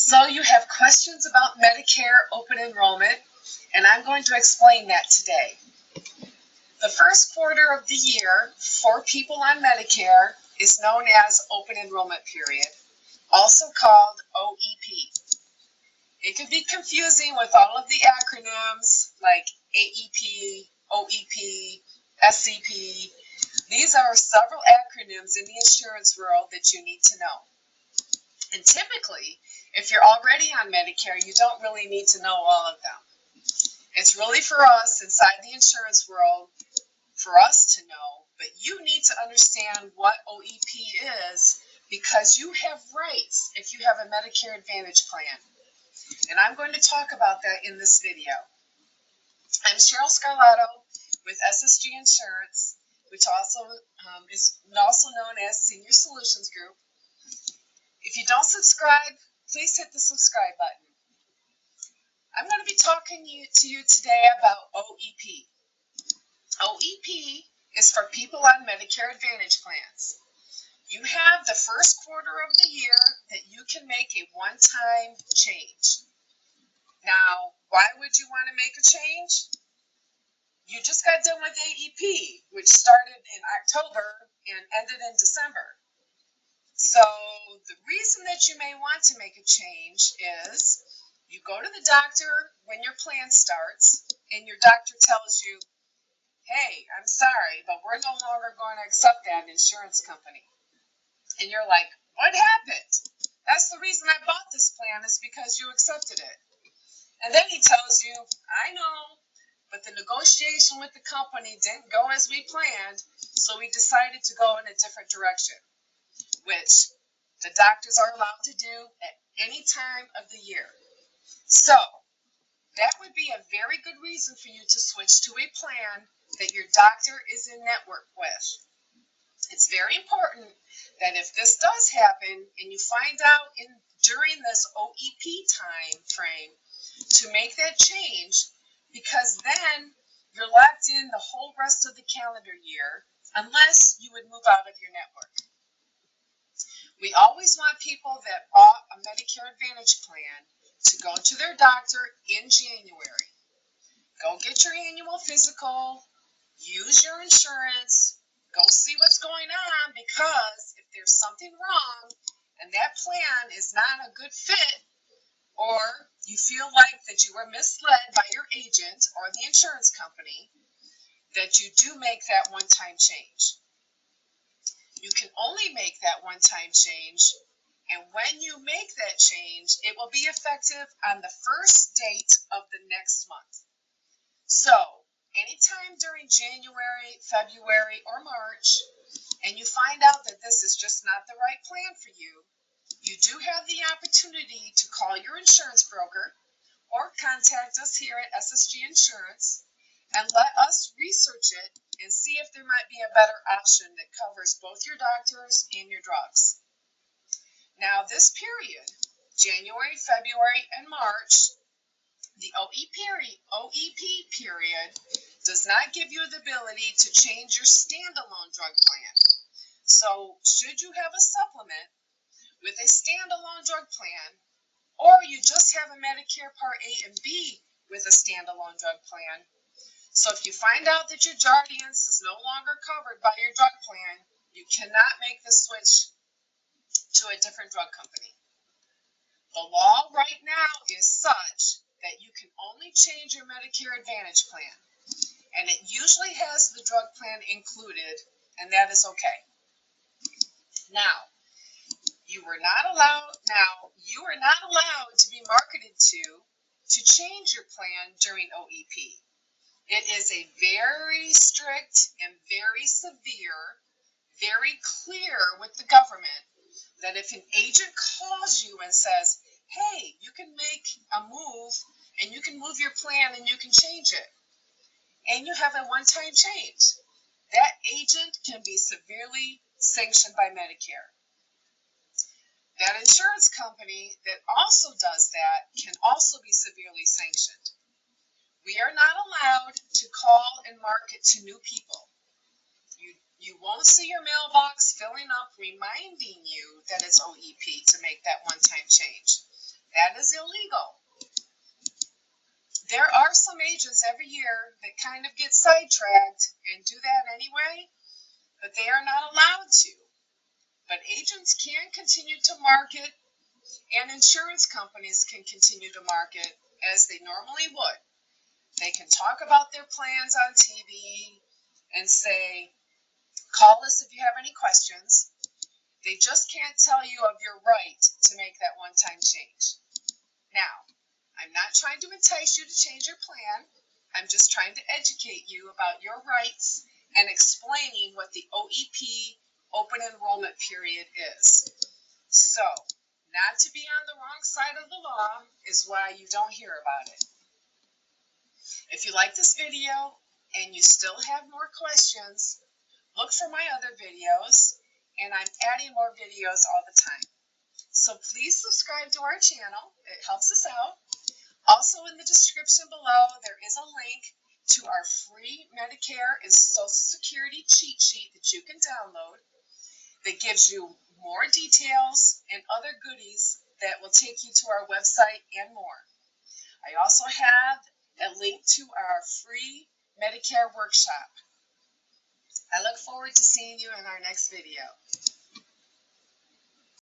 So you have questions about Medicare Open Enrollment, and I'm going to explain that today. The first quarter of the year for people on Medicare is known as Open Enrollment Period, also called OEP. It can be confusing with all of the acronyms like AEP, OEP, SEP. These are several acronyms in the insurance world that you need to know. And typically, if you're already on Medicare, you don't really need to know all of them. It's really for us inside the insurance world, for us to know, but you need to understand what OEP is because you have rights if you have a Medicare Advantage plan. And I'm going to talk about that in this video. I'm Cheryl Scarlato with SSG Insurance, which is also known as Senior Solutions Group. If you don't subscribe, please hit the subscribe button. I'm going to be talking to you today about OEP. OEP is for people on Medicare Advantage plans. You have the first quarter of the year that you can make a one-time change. Now, why would you want to make a change? You just got done with AEP, which started in October and ended in December. So the reason that you may want to make a change is you go to the doctor when your plan starts and your doctor tells you, hey, I'm sorry, but we're no longer going to accept that insurance company. And you're like, what happened? That's the reason I bought this plan is because you accepted it. And then he tells you, I know, but the negotiation with the company didn't go as we planned, so we decided to go in a different direction, which the doctors are allowed to do at any time of the year. So that would be a very good reason for you to switch to a plan that your doctor is in network with. It's very important that if this does happen and you find out during this OEP time frame to make that change, because then you're locked in the whole rest of the calendar year unless you would move out of your network. We always want people that bought a Medicare Advantage plan to go to their doctor in January. Go get your annual physical, use your insurance, go see what's going on, because if there's something wrong and that plan is not a good fit, or you feel like that you were misled by your agent or the insurance company, that you do make that one-time change. You can only make that one-time change, and when you make that change, it will be effective on the first date of the next month. So, anytime during January, February, or March, and you find out that this is just not the right plan for you, you do have the opportunity to call your insurance broker or contact us here at SSG Insurance and let us research it and see if there might be a better option that covers both your doctors and your drugs. Now, this period, January, February, and March, the OEP period does not give you the ability to change your standalone drug plan. So, should you have a supplement with a standalone drug plan, or you just have a Medicare Part A and B with a standalone drug plan, so if you find out that your Jardiance is no longer covered by your drug plan, you cannot make the switch to a different drug company. The law right now is such that you can only change your Medicare Advantage plan, and it usually has the drug plan included, and that is okay. Now, you are not allowed to be marketed to change your plan during OEP. It is a very strict and very severe, very clear with the government that if an agent calls you and says, hey, you can make a move and you can move your plan and you can change it, and you have a one-time change, that agent can be severely sanctioned by Medicare. That insurance company that also does that can also be severely sanctioned. We are not allowed to call and market to new people. You won't see your mailbox filling up reminding you that it's OEP to make that one-time change. That is illegal. There are some agents every year that kind of get sidetracked and do that anyway, but they are not allowed to. But agents can continue to market, and insurance companies can continue to market as they normally would. They can talk about their plans on TV and say, call us if you have any questions. They just can't tell you of your right to make that one-time change. Now, I'm not trying to entice you to change your plan. I'm just trying to educate you about your rights and explaining what the OEP, Open Enrollment Period, is. So, not to be on the wrong side of the law is why you don't hear about it. If you like this video and you still have more questions, look for my other videos, and I'm adding more videos all the time. So please subscribe to our channel. It helps us out. Also in the description below, there is a link to our free Medicare and Social Security cheat sheet that you can download that gives you more details and other goodies that will take you to our website and more. I also have a link to our free Medicare workshop. I look forward to seeing you in our next video.